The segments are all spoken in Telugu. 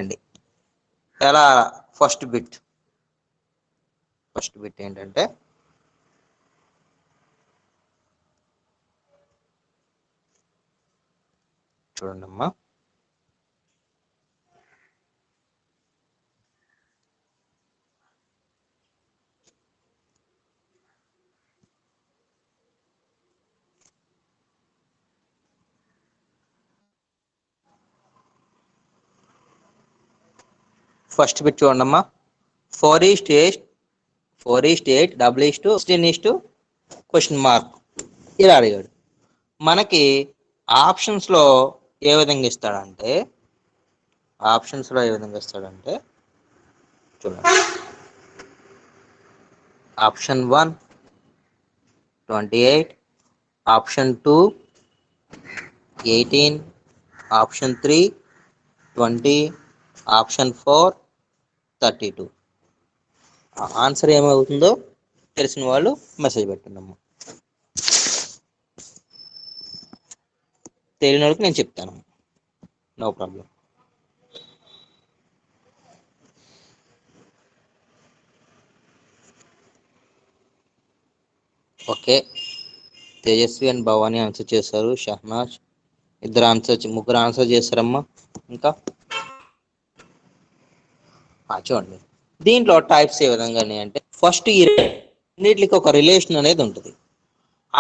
అండి ఎలా ఫస్ట్ బిట్ ఏంటంటే చూడండి అమ్మా, ఫస్ట్ బిట్ చూడండి అమ్మా, 4:8 16:16 క్వశ్చన్ మార్క్ ఇలా అడిగాడు. మనకి ఆప్షన్స్ లో ఏ విధంగా ఇస్తాడంటే చూడండి, option 1 28, option 2 18, option 3 20, option 4 32. Answer ఏమవుతుందో తెలిసిన వాళ్ళు మెసేజ్ పెట్టండి అమ్మా. తెలియని వాళ్ళకి నేను చెప్తాను, no problem. Okay, Tejaswi and Bhavani answer చేశారు. షహనాజ్ ముగ్గురు ఆన్సర్ చేశారమ్మా. ఇంకా చూడండి, దీంట్లో టైప్స్ ఏ విధంగా అంటే ఫస్ట్ ఈ రెండింటికి ఒక రిలేషన్ అనేది ఉంటుంది.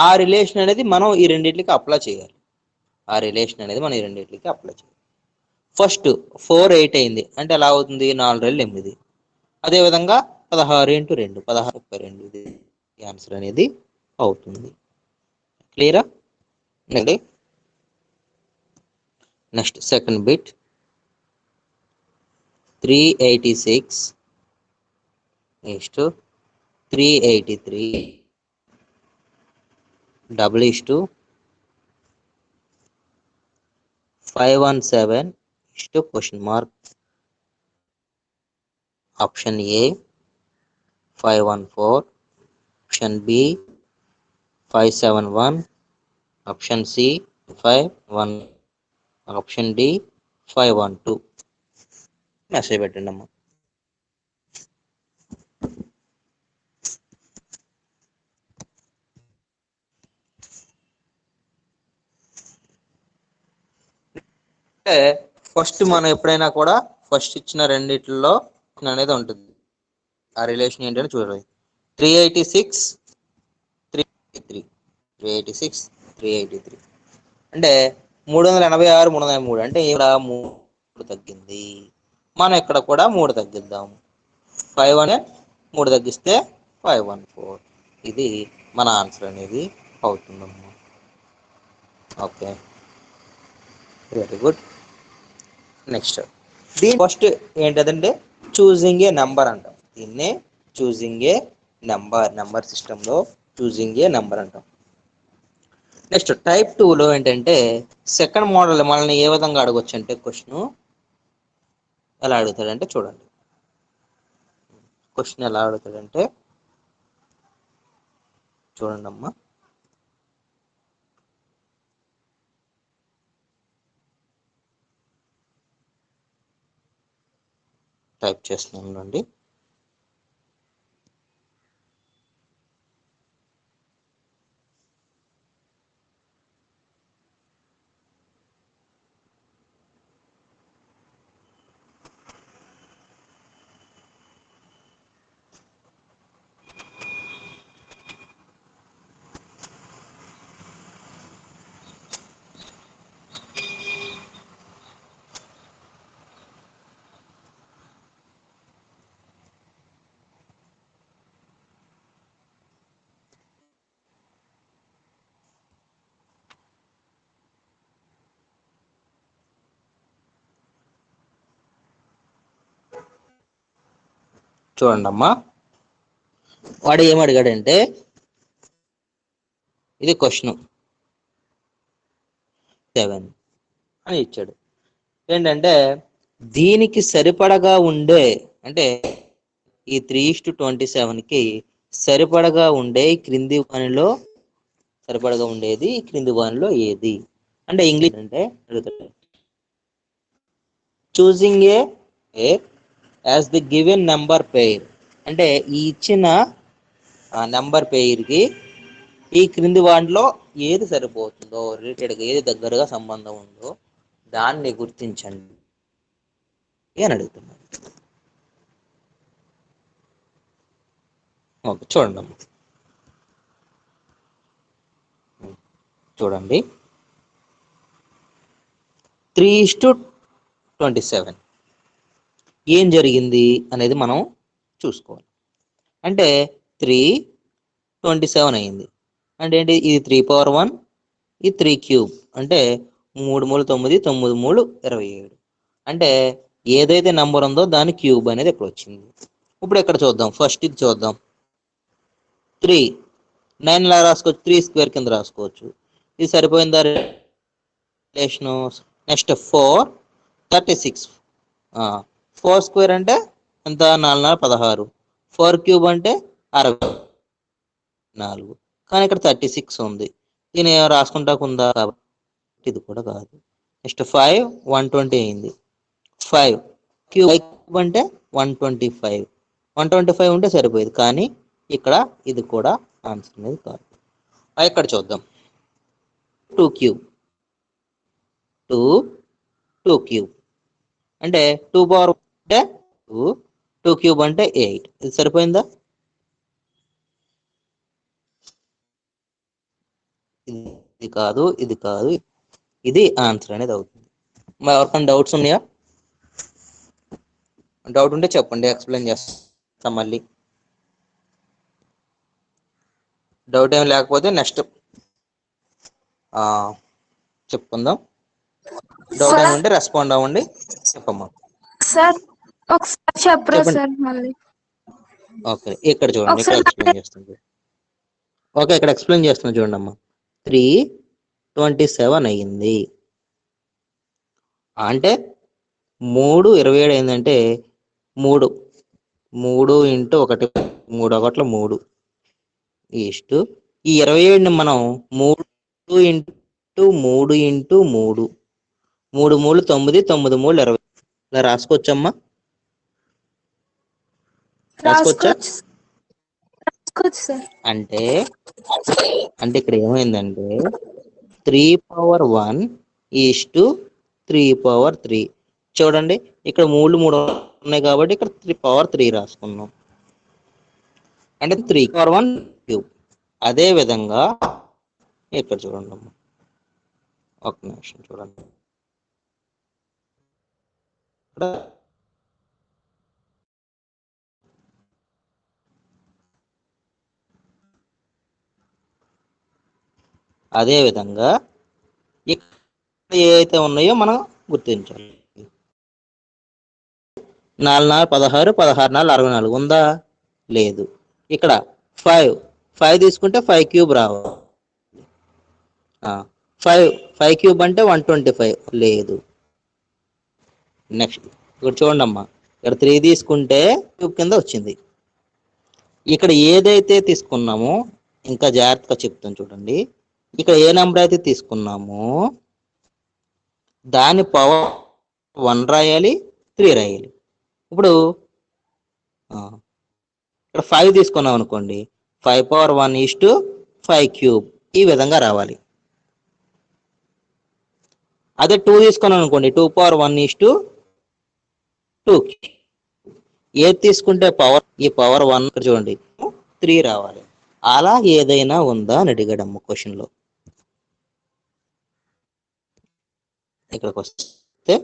ఆ రిలేషన్ అనేది మనం ఈ రెండింటికి అప్లై చేయాలి. ఫస్ట్ 4:8 అయింది అంటే ఎలా అవుతుంది, 4×8. అదేవిధంగా 16×2 16×32 ఇది ఆన్సర్ అనేది అవుతుంది. క్లియరా? Next second bit 386 383 517 question mark. Option A 514, option B 571, option C 51, option D 512. Message పెట్టండి అమ్మా. అంటే ఫస్ట్ మనం ఎప్పుడైనా కూడా ఫస్ట్ ఇచ్చిన రెండిట్లో అనేది ఉంటుంది. ఆ రిలేషన్ ఏంటంటే చూడండి, 386 383 అంటే 386 303 అంటే ఇక్కడ 3 తగ్గింది. మనం ఇక్కడ కూడా 3 తగ్గిద్దాం. 5 అనే 3 తగ్గిస్తే 514. ఇది మన ఆన్సర్ అనేది అవుతుందమ్మా. Okay, very good. నెక్స్ట్ దీని ఫస్ట్ ఏంటంటే చూజింగ్ ఏ నెంబర్ అంటాం. దీన్నే చూజింగ్ ఏ నెంబర్ సిస్టంలో చూజింగ్ ఏ నెంబర్ అంటాం. నెక్స్ట్ టైప్ 2లో ఏంటంటే సెకండ్ మోడల్ మనల్ని ఏ విధంగా అడగొచ్చు అంటే క్వశ్చన్ ఎలా అడుగుతాడంటే చూడండి, క్వశ్చన్ ఎలా అడుగుతాడంటే చూడండి అమ్మా, టైప్ చేస్తున్నానండి. చూడండి అమ్మా, వాడు ఏమడిగాడంటే ఇది క్వశ్చన్ 7 అని ఇచ్చాడు. ఏంటంటే దీనికి సరిపడగా ఉండే అంటే ఈ 3:27కి సరిపడగా ఉండే క్రింది వానిలో ఏది అంటే ఇంగ్లీష్ అంటే choosing A as the given number pair, అంటే ఈ ఇచ్చిన నెంబర్ పెయిర్కి ఈ క్రింది వాటిలో ఏది సరిపోతుందో, రిలేటెడ్గా ఏది దగ్గరగా సంబంధం ఉందో దాన్ని గుర్తించండి అని అడుగుతున్నాను. ఓకే, చూడండి 3:27 ఏం జరిగింది అనేది మనం చూసుకోవాలి. అంటే 3:27 అయింది అంటే ఏంటి, ఇది 3^1, ఇది 3³ అంటే 3 3 9, 9 3 27. అంటే ఏదైతే నెంబర్ ఉందో దాని క్యూబ్ అనేది ఇక్కడ వచ్చింది. ఇప్పుడు ఇక్కడ చూద్దాం, ఫస్ట్ ఇది చూద్దాం. 3 9 లా రాసుకోవచ్చు, 3² కింద రాసుకోవచ్చు. ఇది సరిపోయిందా రిలేషను? నెక్స్ట్ 4 36, 4² అంటే ఎంత, 4 16, 4³ అంటే 64, కానీ ఇక్కడ 36 ఉంది. దీని రాసుకుంటాకుందా కాబట్టి ఇది కూడా కాదు. నెక్స్ట్ 5 120 అయింది. 5³ అంటే 125, 125 ఉంటే సరిపోయేది, కానీ ఇక్కడ ఇది కూడా ఆన్సర్ అనేది కాదు. ఇక్కడ చూద్దాం 2³ 2³ అంటే 2 పవర్ అంటే 2³ అంటే 8. ఇది సరిపోయిందా? ఇది కాదు, ఇది కాదు, ఇది ఆన్సర్ అనేది అవుతుంది. మరి ఎవరికైనా డౌట్స్ ఉన్నాయా? డౌట్ ఉంటే చెప్పండి, ఎక్స్ప్లెయిన్ చేస్తాం మళ్ళీ. డౌట్ ఏం లేకపోతే నెక్స్ట్ చెప్పుకుందాం. డౌట్ ఏమంటే రెస్పాండ్ అవ్వండి, చెప్పమ్మా. సార్ ఒకసారి చెప్పరా సార్ మళ్ళీ? ఓకే, ఇక్కడ చూడండి, ఇక్కడ ఎక్స్ప్లెయిన్ చేస్తుంది. ఓకే, ఇక్కడ ఎక్స్ప్లెయిన్ చేస్తున్నా చూడండి అమ్మా. 3:27 అయ్యింది అంటే 3:27 అయిందంటే 3 × 1 3 1 3 ఈస్ట్ ఈ 27ని మనం 3 × 3 × 3 3 3 9 9 3 20 ఇలా రాసుకోవచ్చమ్మా? రాసుకోవచ్చా? అంటే ఇక్కడ ఏమైందంటే 3^1 ఈస్ట్ 3^3. చూడండి, ఇక్కడ 3 ఉన్నాయి కాబట్టి ఇక్కడ 3^3 రాసుకున్నాం, అంటే 3^1³. అదే విధంగా ఇక్కడ చూడండి అమ్మా, ఒక నిమిషం చూడండి. అదే విధంగా ఇక్కడ ఏవైతే ఉన్నాయో మనం గుర్తించాలి. 4 4 16, 16 4 64 ఉందా? లేదు. ఇక్కడ 5 తీసుకుంటే 5³ రావాలి. 5³ అంటే 125 లేదు. నెక్స్ట్ ఇక్కడ చూడండి అమ్మా, ఇక్కడ 3 తీసుకుంటే క్యూబ్ కింద వచ్చింది. ఇక్కడ ఏదైతే తీసుకున్నామో ఇంకా జాగ్రత్తగా చెప్తాను చూడండి. ఇక్కడ ఏ నెంబర్ అయితే తీసుకున్నామో దాని పవర్ 1 రాయాలి, 3 రాయాలి. ఇప్పుడు ఇక్కడ 5 తీసుకున్నాం అనుకోండి, 5^1 ఈస్ట్ 5³ ఈ విధంగా రావాలి. అదే 2 తీసుకున్నాం అనుకోండి, 2^1 ఈస్ట్ 2. ఏది తీసుకుంటే పవర్, ఈ పవర్ 1 చూడండి 3 రావాలి. అలా ఏదైనా ఉందా అని అడిగాడమ్మ క్వశ్చన్లో. ఇక్కడికి వస్తే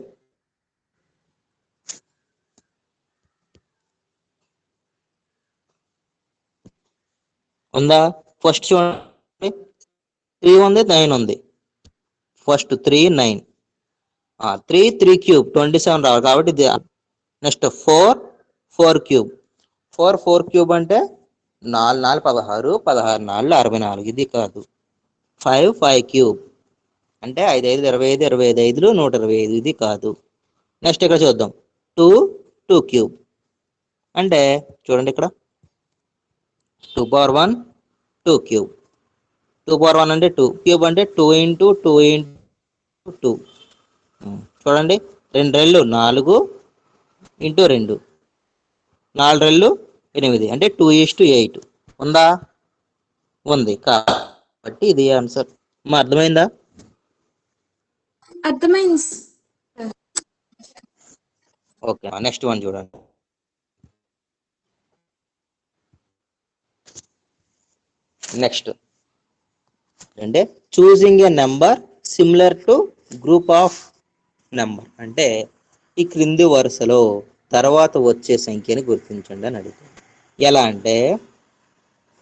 ఉందా? ఫస్ట్ చూడండి, 3 ఉంది, 9 ఉంది. ఫస్ట్ 3 9, 3 3³ 27 రావాలి కాబట్టి ఇది. నెక్స్ట్ 4 4³ అంటే 4 4 16, 16 4 64 ఇది కాదు. 5 అంటే 5 5 25, 25 5 125 ఇది కాదు. నెక్స్ట్ ఇక్కడ చూద్దాం 2³ అంటే చూడండి ఇక్కడ 2^1 2³ 2^1 అంటే 2³ అంటే 2 × 2 × 2. చూడండి 2 2 4, ఇంటూ 2 4 8 అంటే 2:8 ఉందా? ఉంది. కాబట్టి ఇది ఆన్సర్. మా అర్థమైందా? అర్థమైంది. ఓకే, నెక్స్ట్ వన్ చూడండి. నెక్స్ట్ అంటే choosing A number similar to group of number అంటే ఈ క్రింది వరుసలో తర్వాత వచ్చే సంఖ్యని గుర్తించండి అని అడుగుతుంది. ఎలా అంటే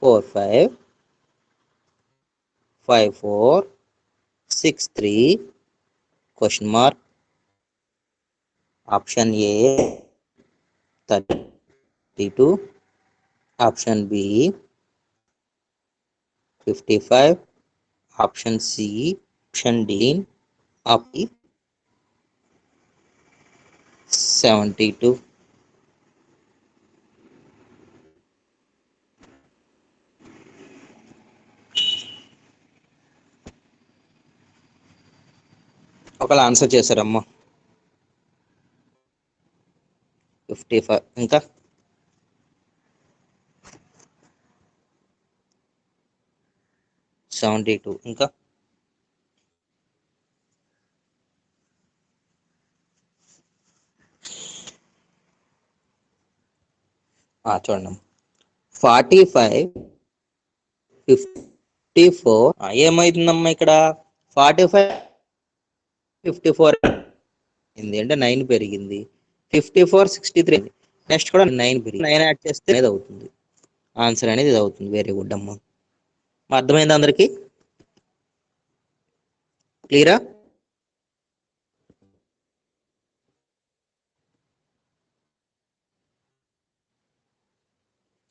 4 5 5 4 6 3 question mark. Option A 32, option B 55, option C, option D, option 72. ఒకవేళ ఆన్సర్ చేశారమ్మా. 55 ఇంకా 72 ఇంకా చూడండి 45 54 ఏమైతుందమ్మా ఇక్కడ 45 54 అయింది అంటే 9 పెరిగింది. 54 63 నెక్స్ట్ కూడా 9 పెరిగింది. 9 యాడ్ చేస్తే అనేది అవుతుంది. ఆన్సర్ అనేది ఇది అవుతుంది. వెరీ గుడ్ అమ్మా. అర్థమైంది అందరికి? క్లియరా?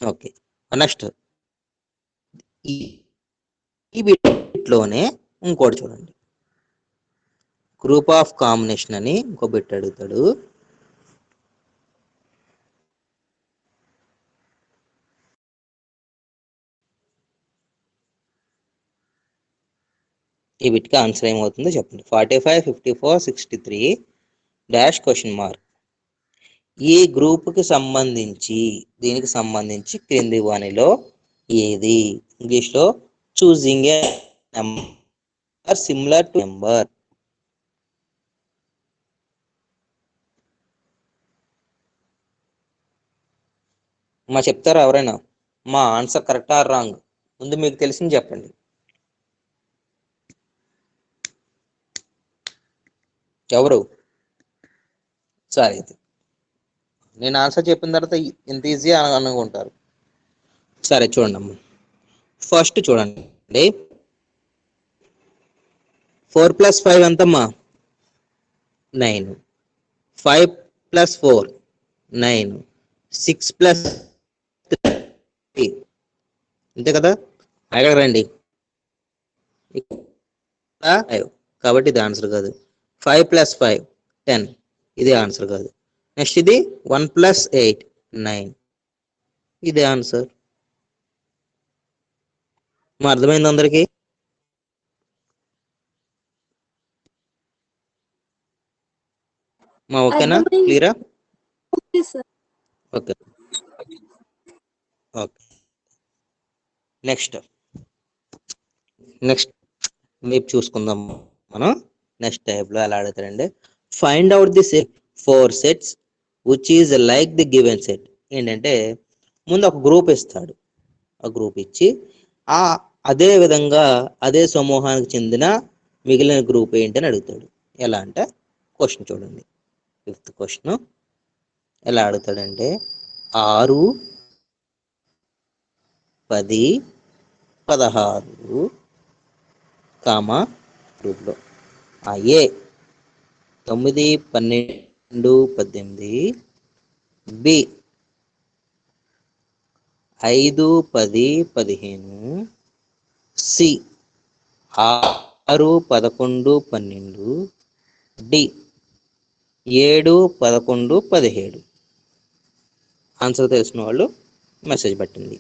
ఓకే, నెక్స్ట్ ఈ బిట్లోనే ఇంకోటి చూడండి. గ్రూప్ ఆఫ్ కాంబినేషన్ అని ఇంకో బిట్ అడుగుతాడు. ఈ బిట్కి ఆన్సర్ ఏమవుతుందో చెప్పండి. 45 54 63 డాష్ క్వశ్చన్ మార్క్. ఈ గ్రూప్కి సంబంధించి దీనికి సంబంధించి క్రింది వానిలో ఏది? ఇంగ్లీష్లో choosing A number similar to number. మా చెప్తారా ఎవరైనా? మా ఆన్సర్ కరెక్టా రాంగ్? ముందు మీకు తెలిసింది చెప్పండి. ఎవరు? సరే, నేను ఆన్సర్ చెప్పిన తర్వాత ఇంత ఈజీ అని అనుకుంటారు. సరే చూడండి అమ్మ. ఫస్ట్ చూడండి 4 + 5 ఎంతమ్మా? 9. 5 + 4 9. 6 + 3 అంతే కదా? అక్కడ రండి. కాబట్టి ఇది ఆన్సర్ కాదు. 5 + 5 10 ఇది ఆన్సర్ కాదు. నెక్స్ట్ ఇది 1 + 8 9 ఇది ఆన్సర్. మా అర్థమైంది అందరికి? మా ఓకేనా? క్లియరా? Okay okay. నెక్స్ట్ వైపు చూసుకుందాం మనం. నెక్స్ట్ టైప్లో ఎలా అడుగుతారండి? Find out the set 4 sets which is like the given set. ఏంటంటే ముందు ఒక గ్రూప్ ఇస్తాడు. ఆ గ్రూప్ ఇచ్చి అదే విధంగా అదే సమూహానికి చెందిన మిగిలిన గ్రూప్ ఏంటని అడుగుతాడు. ఎలా అంటే క్వశ్చన్ చూడండి. 5th క్వశ్చన్ ఎలా అడుగుతాడంటే 6 10 16 గ్రూప్లో ఏ 9 12 18 బి 5 10 15 సి 6 11 12 డి 7 11 17. ఆన్సర్ తెలిసిన వాళ్ళు మెసేజ్ పెట్టండి.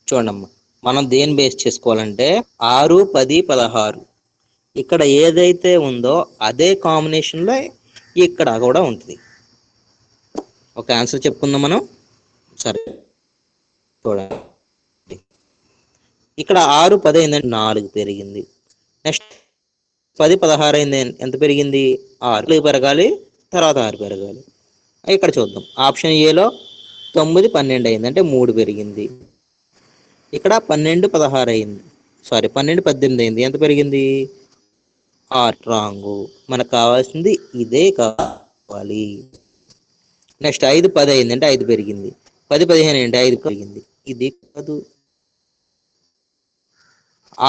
చూడమ్మా, మనం దేని బేస్ చేసుకోవాలంటే 6, 10, 16 ఇక్కడ ఏదైతే ఉందో అదే కాంబినేషన్లో ఇక్కడ కూడా ఉంటుంది. ఒక ఆన్సర్ చెప్పుకుందాం మనం. సరే చూడండి, ఇక్కడ 6, 10 అయిందంటే 4 పెరిగింది. నెక్స్ట్ 10, 16 అయింది, ఎంత పెరిగింది? 6 పెరగాలి, తర్వాత 6 పెరగాలి. ఇక్కడ చూద్దాం, ఆప్షన్ ఏలో 9, 12 అయింది అంటే 3 పెరిగింది. ఇక్కడ 12, 16 అయింది, సారీ 12, 18 అయింది, ఎంత పెరిగింది? 6. రాంగు. మనకు కావాల్సింది ఇదే కావాలి. నెక్స్ట్ 5, 10 అయింది అంటే 5 పెరిగింది. 10, 15 అంటే 5 పెరిగింది, ఇది కాదు.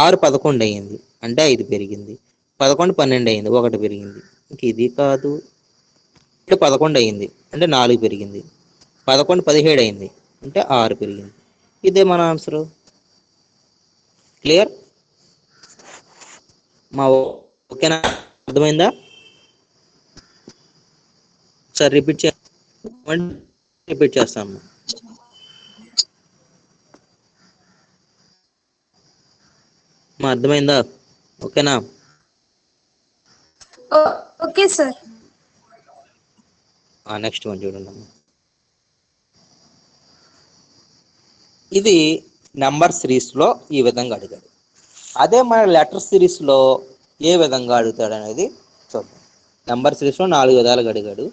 6, 11 అయింది అంటే 5 పెరిగింది. 11, 12 అయింది, 1 పెరిగింది, ఇంక ఇది కాదు. 11 అయింది అంటే 4 పెరిగింది. 11, 17 అయింది అంటే 6 పెరిగింది. ఇదే మన ఆన్సర్. క్లియర్ మా? ఓకేనా? అర్థమైందా? సార్ రిపీట్ చేస్తాము. మా అర్థమైందా? ఓకేనా? Okay sir. నెక్స్ట్ వన్ చూడండి అమ్మా. ఇది నెంబర్ సిరీస్లో ఈ విధంగా అడిగాడు. అదే మన లెటర్ సిరీస్లో ఏ విధంగా అడుగుతాడు అనేది చూద్దాం. నెంబర్ సిరీస్లో 4 విధాలుగా అడిగాడు,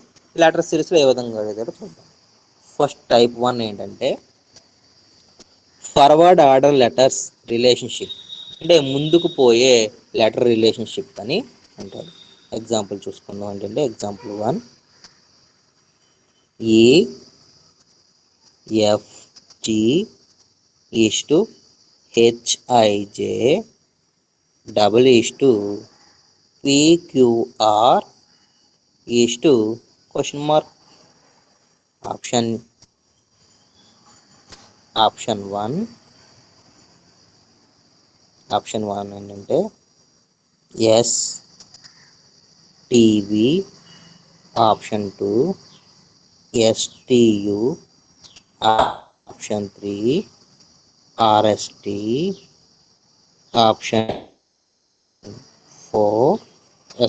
లెటర్ సిరీస్లో ఏ విధంగా అడిగాడు చూద్దాం. ఫస్ట్ టైప్ 1 ఏంటంటే ఫార్వర్డ్ ఆర్డర్ లెటర్స్ రిలేషన్షిప్, అంటే ముందుకు పోయే లెటర్ రిలేషన్షిప్ అని అంటాడు. ఎగ్జాంపుల్ చూసుకుందాం. ఏంటంటే example 1, EFG is to HIJ double is to PQR is to question mark. Option 1 ఏంటంటే STV. Option 2 STU. Option 3 RST. Option 4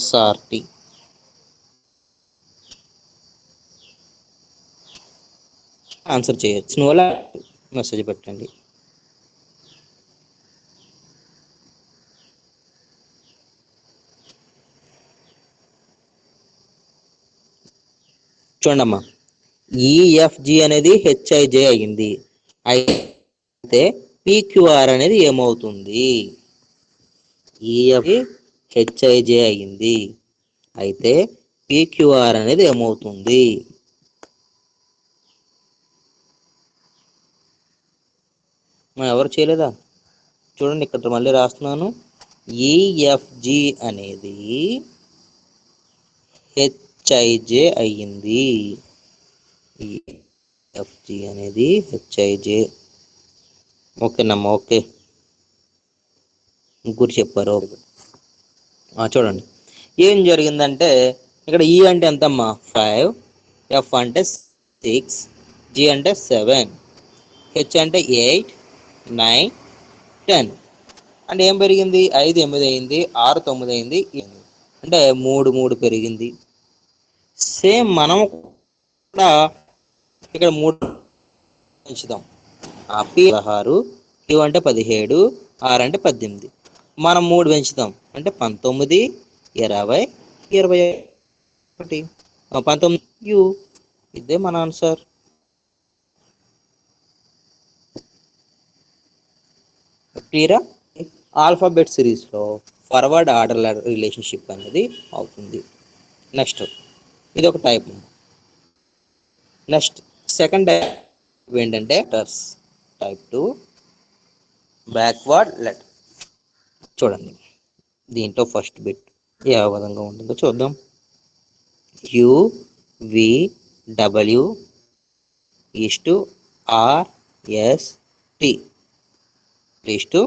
SRT. Answer చేయొచ్చు, నువ్వు మెసేజ్ పెట్టండి. చూడమ్మా, ఈఎఫ్జి అనేది హెచ్ఐజే అయ్యింది, అయితే పిక్యూఆర్ అనేది ఏమవుతుంది? ఈఎఫ్జి హెచ్ఐజే అయ్యింది, అయితే పిక్యూఆర్ అనేది ఏమవుతుంది? మనం ఎవరు చేయలేదా? చూడండి, ఇక్కడ మళ్ళీ రాస్తున్నాను. ఈఎఫ్జి అనేది హెచ్ఐజే అయ్యింది. ఈఎఫ్జి అనేది హెచ్ఐజే. ఓకేనమ్మా, ఓకే, ముగ్గురు చెప్పారు. చూడండి, ఏం జరిగిందంటే ఇక్కడ ఈ అంటే ఎంతమ్మా? 5, ఎఫ్ అంటే 6, జి అంటే 7, హెచ్ అంటే 8, 9, 10. అంటే ఏం పెరిగింది? 5, 8 అయింది, 6, 9 అయింది, అంటే 3 పెరిగింది. సేమ్ మనం కూడా ఇక్కడ 3 పెంచుదాం. పి 16, క్యూ అంటే 17, ఆర్ అంటే 18. మనం 3 పెంచుదాం అంటే 19, 20, 21, 19 యు. ఇదే మన ఆన్సర్. క్లియరా? ఆల్ఫాబెట్ సిరీస్లో ఫార్వర్డ్ ఆర్డర్ రిలేషన్షిప్ అనేది అవుతుంది. నెక్స్ట్ ఇది ఒక టైప్. నెక్స్ట్ సెకండ్ టైప్ ఏంటంటే లెటర్స్. Type 2 backward letter. చూడండి, దీంట్లో ఫస్ట్ బిట్ ఏ విధంగా ఉంటుందో చూద్దాం. UVW is to RST is to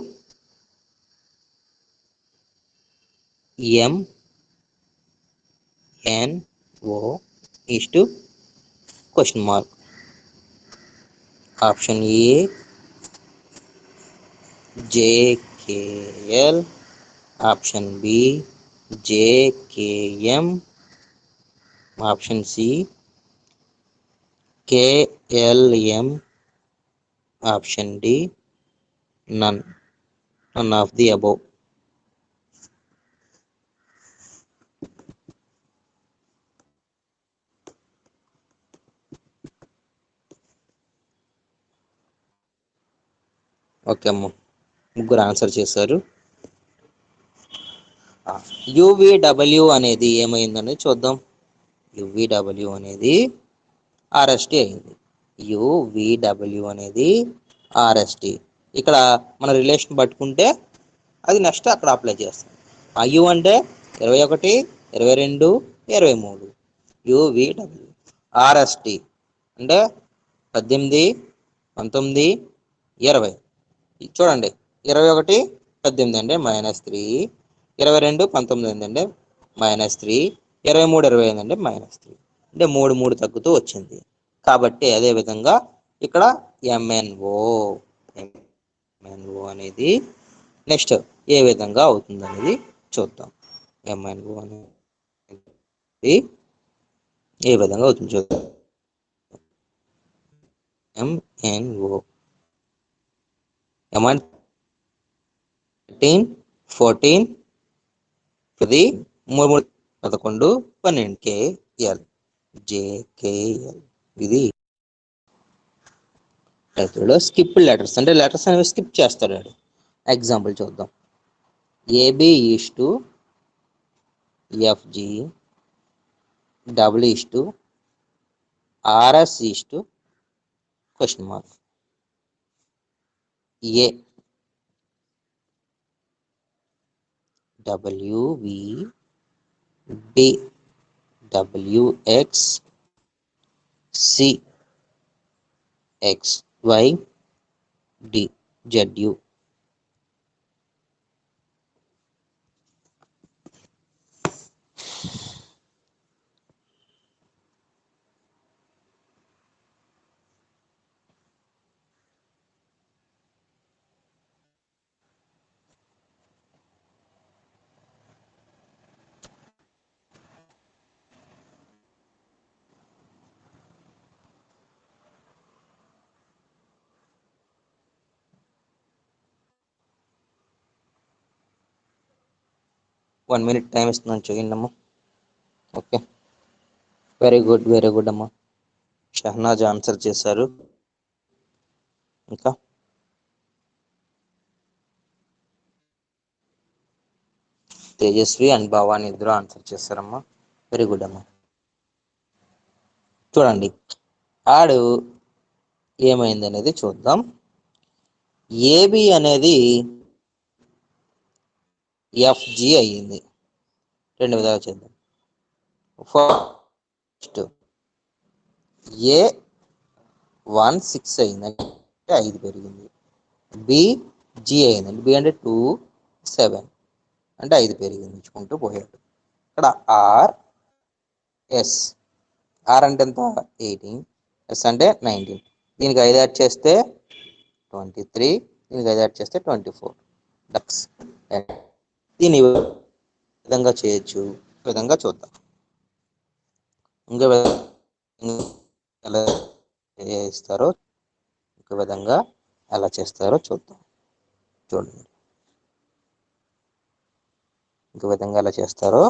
MNO is to question mark. Option A JKL, option B JKM, option C KLM, option D none of the above. Okay అమ్మ, ముగ్గురు ఆన్సర్ చేశారు. యువిడబ్ల్యూ అనేది ఏమైందని చూద్దాం. యువిడబ్ల్యూ అనేది ఆర్ఎస్టి అయింది. యువిడబ్ల్యూ అనేది ఆర్ఎస్టి. ఇక్కడ మన రిలేషన్ పట్టుకుంటే అది నెక్స్ట్ అక్కడ అప్లై చేస్తాం. యు అంటే 21, 22, 23. యువిడబ్ల్యూ. ఆర్ఎస్టి అంటే 18, 19, 20. చూడండి, 21 18 అంటే -3, 22 19 ఏంటంటే -3, 23 25 అంటే -3. అంటే 3 తగ్గుతూ వచ్చింది. కాబట్టి అదే విధంగా ఇక్కడ ఎంఎన్ఓ అనేది నెక్స్ట్ ఏ విధంగా అవుతుంది అనేది చూద్దాం. ఎంఎన్ఓ అనేది ఏ విధంగా అవుతుంది చూద్దాం. MNO 13, 14, 10, 11, 12 KL JKL. ఇది స్కిప్ లెటర్స్ అంటే లెటర్స్ అనేవి స్కిప్ చేస్తాడు. ఎగ్జాంపుల్ చూద్దాం. AB is to FG, double is to RS is to question mark. A WV, B WX, C XY, D ZU. One minute time ఇస్తున్నాను, చేయండి అమ్మా. ఓకే, వెరీ గుడ్ అమ్మా. షహనాజ్ ఆన్సర్ చేశారు. ఇంకా తేజస్వి అండ్ భవాని ఇద్దరు ఆన్సర్ చేశారమ్మా. వెరీ గుడ్ అమ్మా. చూడండి, ఆడు ఏమైంది అనేది చూద్దాం. ఏబి అనేది ఎఫ్జి అయ్యింది. రెండు విధాలు చేద్దాం. ఫస్ట్ ఏ 16 అయిందంటే 5 పెరిగింది. బి జి అయిందండి. బి అంటే 2 7 అంటే 5 పెరిగింది. ఇచ్చుకుంటూ పోయాడు. ఇక్కడ ఆర్ ఎస్. ఆర్ అంటే ఎంత? 18. ఎస్ అంటే 19. దీనికి 5 యాడ్ చేస్తే 23. దీనికి 5 యాడ్ చేస్తే 24. డక్స్. దీని విధంగా చేయొచ్చు. విధంగా చూద్దాం. ఇంకా ఎలా చేస్తారో, ఇంకో విధంగా ఎలా చేస్తారో చూద్దాం. చూడండి, ఇంకో విధంగా ఎలా చేస్తారో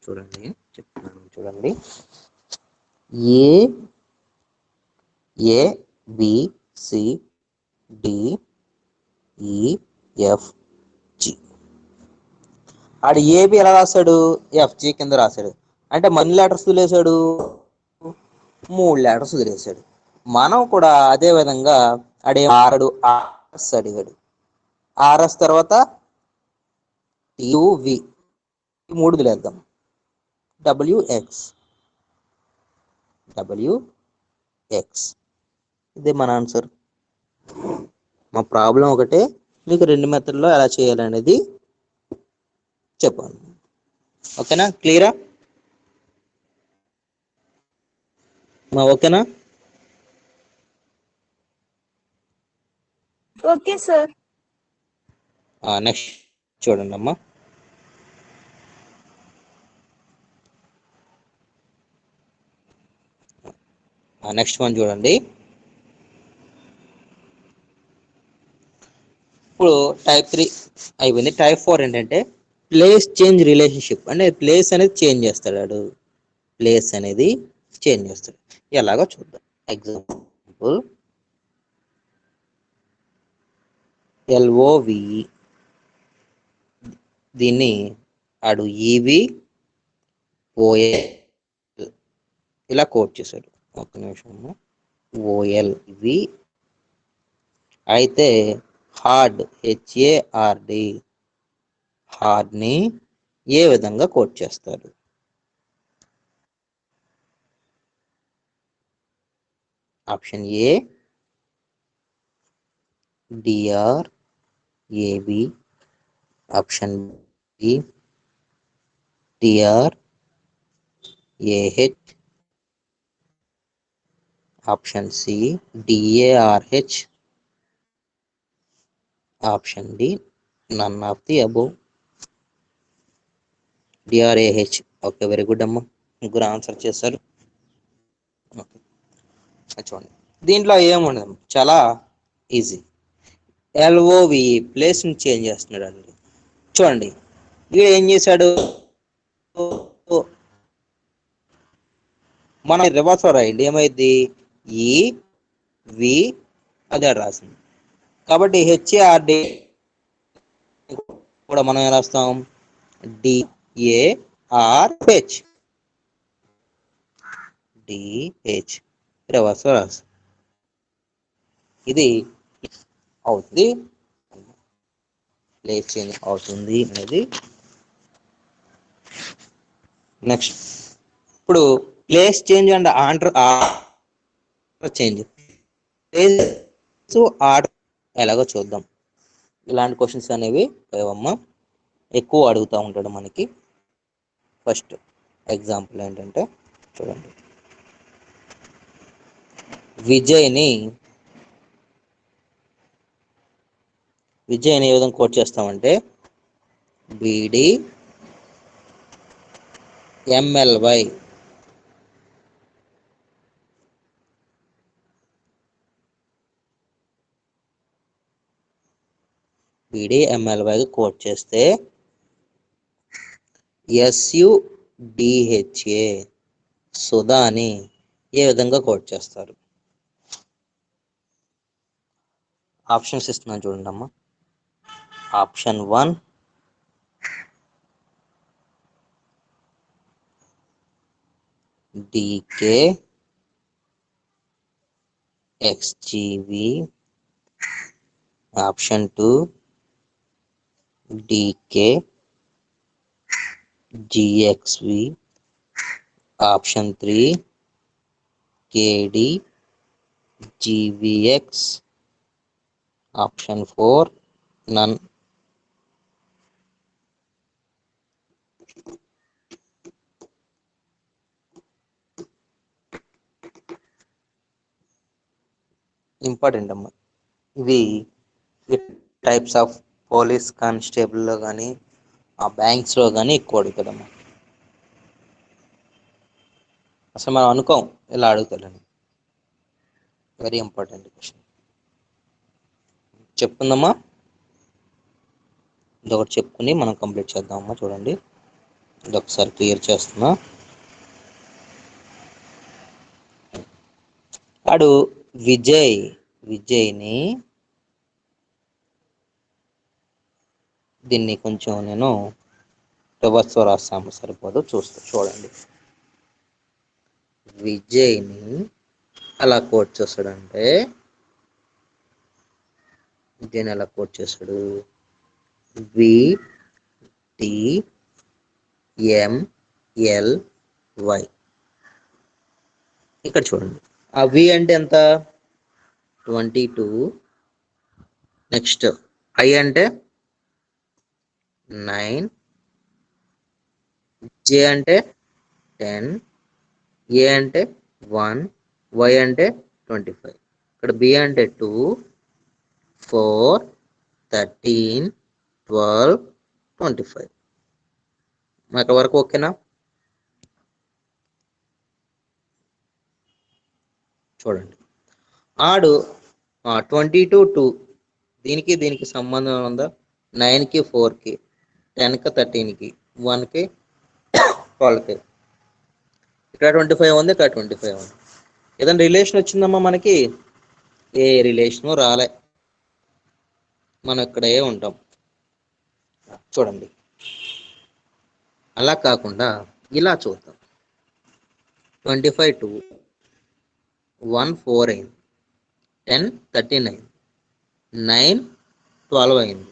చూడండి, చెప్తున్నాను చూడండి. ఏ బి సి డి ఈ ఎఫ్ జి. ఆడు ఏబి ఎలా రాశాడు? ఎఫ్జి కింద రాశాడు. అంటే మన్ని లెటర్స్ వదిలేశాడు? 3 లెటర్స్ వదిలేశాడు. మనం కూడా అదే విధంగా ఆడు ఆర్ఎస్ అడిగాడు. ఆర్ఎస్ తర్వాత యువి, 3 వదిలేద్దాం. డబ్ల్యూఎక్స్, ఇదే మన ఆన్సర్. మా ప్రాబ్లం ఒకటే, మీకు 2 మెథడ్లో ఎలా చేయాలనేది చెప్పాను. ఓకేనా? క్లియరా? ఓకేనా? Okay sir. నెక్స్ట్ చూడండి అమ్మా. నెక్స్ట్ వన్ చూడండి. ఇప్పుడు టైప్ 3 అయిపోయింది. టైప్ 4 ఏంటంటే ప్లేస్ చేంజ్ రిలేషన్షిప్. అంటే ప్లేస్ అనేది చేంజ్ చేస్తాడు. ప్లేస్ అనేది చేంజ్ చేస్తాడు. ఎలాగో చూద్దాం. ఎగ్జాంపుల్ LOVE, దీన్ని ఆడు EVOL ఇలా కోడ్ చేశాడు. ఒక్క నిమిషము. OLV అయితే హార్డ్ HARD, హార్డ్ని ఏ విధంగా కోడ్ చేస్తారు? Option A DRAB, option B DRAH, option C DARH, option D none of the above. DRAH. Okay, very good అమ్మ, ముగ్గురు ఆన్సర్ చేశారు. ఓకే, చూడండి. దీంట్లో ఏముండదు, చాలా ఈజీ. LOVE ప్లేస్ని చేంజ్ చేస్తున్నాడు అండి. చూడండి, వీడు ఏం చేశాడు, మనం రివర్స్ రాయండి, ఏమైంది EV అదే రాసింది. కాబట్టి HARD కూడా మనం ఏం రాస్తాం, DARH, రివర్స్ రాస్తాం. ఇది అవుతుంది, ప్లేస్ చేంజ్ అవుతుంది అనేది. నెక్స్ట్, ఇప్పుడు place change and order change, place order ఎలాగో చూద్దాం. ఇలాంటి క్వశ్చన్స్ అనేవి ఏవమ్మా ఎక్కువ అడుగుతూ ఉంటాడు మనకి. ఫస్ట్ ఎగ్జాంపుల్ ఏంటంటే చూడండి, విజయ్ని ఏ విధంగా కోట్ చేస్తామంటే BDMLY, కోట్ చేస్తే SUDHA, సుధాని ఏ విధంగా కోట్ చేస్తారు? ఆప్షన్స్ ఇస్తున్నాను చూడండి అమ్మా. Option 1 DKXGV, option 2 DKGXV, option 3 KDGVX, option 4 నన్. ఇంపార్టెంట్ అమ్మా, ఇవి టైప్స్ ఆఫ్ పోలీస్ కానిస్టేబుల్లో కానీ ఆ బ్యాంక్స్లో కానీ ఎక్కువ అడుగుతుందమ్మా. అసలు మనం అనుకోం ఇలా అడుగుతాడని. Very important question. చెప్పుకుందామా, ఇదొకటి చెప్పుకుని మనం కంప్లీట్ చేద్దామమ్మా. చూడండి, ఇదొకసారి క్లియర్ చేస్తున్నా. వాడు విజయ్ని దీన్ని కొంచెం నేను రివర్స్ రాస్తాము, సరిపోదు, చూడండి. విజయ్ని అలా కోట్ చేస్తాడంటే, విజయ్ని ఎలా కోట్ చేస్తాడు, VTMLY. ఇక్కడ చూడండి, ఆ వి అంటే ఎంత, 22. నెక్స్ట్ ఐ అంటే 9, జే అంటే 10, ఏ అంటే 1, వై అంటే 25. ఇక్కడ బి అంటే 2, 4, 13, 12, 25. అక్కడ వరకు ఓకేనా? చూడండి, ఆడు 22 2 దీనికి సంబంధం ఉందా? 9కి 4కి, 10కి 13కి, 1కి 12కి. ఇక్కడ 25 ఉంది, ఇక్కడ 25 ఉంది. ఏదైనా రిలేషన్ వచ్చిందమ్మా మనకి? ఏ రిలేషను రాలే, మనం ఇక్కడే ఉంటాం. చూడండి, అలా కాకుండా ఇలా చూద్దాం. 25 2, 1 4 అయింది, 10 13 అయింది, 9 12 అయింది,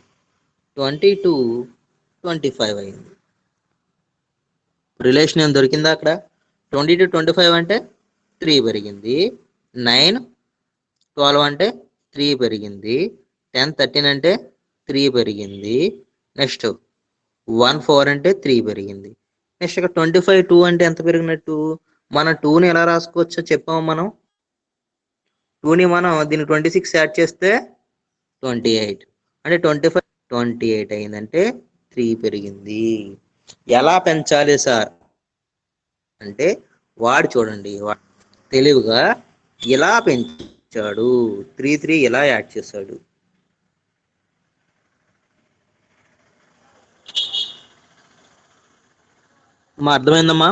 22 25 అయింది. రిలేషన్ ఏం దొరికిందా అక్కడ? 22 25 అంటే 3 పెరిగింది, 9 12 అంటే 3 పెరిగింది, 10 13 అంటే 3 పెరిగింది, నెక్స్ట్ 1 4 అంటే 3 పెరిగింది. నెక్స్ట్ ఇక్కడ 25 2 అంటే ఎంత పెరిగినట్టు? మన 2ని ఎలా రాసుకోవచ్చో చెప్పాము మనం. 2ని మనం దీనికి 26 యాడ్ చేస్తే 28, అంటే 25 28 అయిందంటే 3 పెరిగింది. ఎలా పెంచాలి సార్ అంటే, వాడు చూడండి, తెలివిగా ఇలా పెంచాడు, 3 3 ఇలా యాడ్ చేశాడు. మా అర్థమైందమ్మా?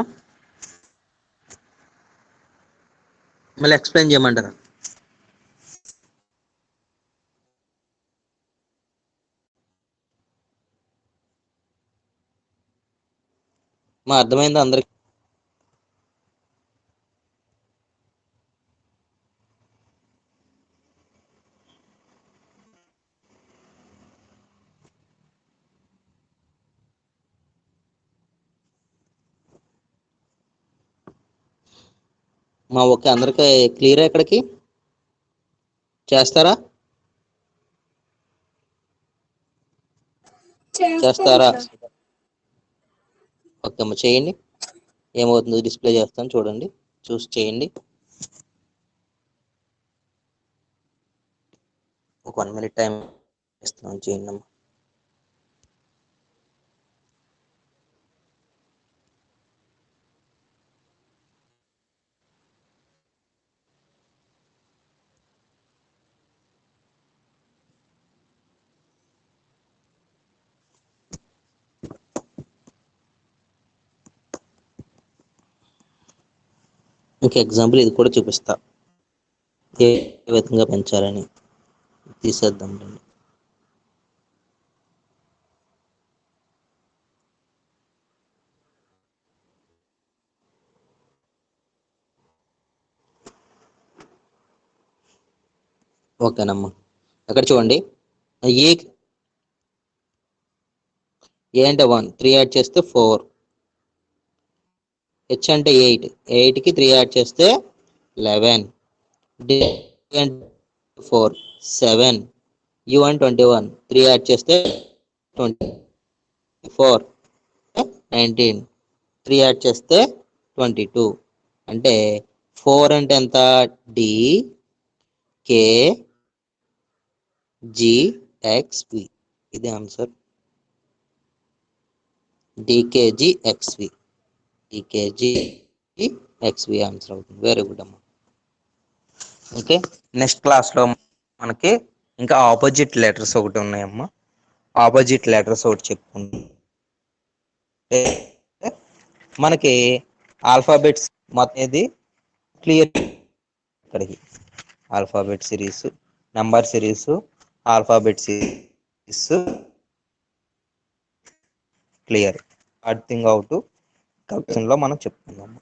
మళ్ళీ ఎక్స్ప్లెయిన్ చేయమంటారా? మా అర్థమైందా అందరికి? మా ఓకే, అందరికి క్లియర్? ఎక్కడికి చేస్తారా? చేస్తారా? ఓకే అమ్మ, చేయండి. ఏమవుతుందో డిస్ప్లే చేస్తాను, చూడండి, చూసి చేయండి. ఒక 1 minute టైం ఇస్తున్నాను, చేయండి అమ్మా. ఇంకా ఎగ్జాంపుల్ ఇది కూడా చూపిస్తా, ఏ విధంగా పెంచాలని. తీసేద్దాం రండి. ఓకేనమ్మా, అక్కడ చూడండి, ఏ అంటే 1, 3 యాడ్ చేస్తే 4, హెచ్ అంటే 8, 8కి 3 యాడ్ చేస్తే 11, డి అంటే 4, 7, యు అంటే 21, 3 యాడ్ చేస్తే 24, 19, 3 యాడ్ చేస్తే 22. అంటే 4 అంటే ఎంత? డి కే జి ఎక్స్ వి. ఇది ఆన్సర్, డికేజీ ఎక్స్వి. డికేజీ ఎక్స్వి ఆన్సర్ అవుతుంది. వెరీ గుడ్ అమ్మా. ఓకే, నెక్స్ట్ క్లాస్లో మనకి ఇంకా ఆపోజిట్ లెటర్స్ ఒకటి ఉన్నాయమ్మా. ఆపోజిట్ లెటర్స్ ఒకటి చెప్పుకుంటే మనకి ఆల్ఫాబెట్స్ మొత్తం ఇది క్లియర్. ఇక్కడికి alphabet series, number series, alphabet series clear. Third thing out correction లో మనం చెప్పుకుందాము.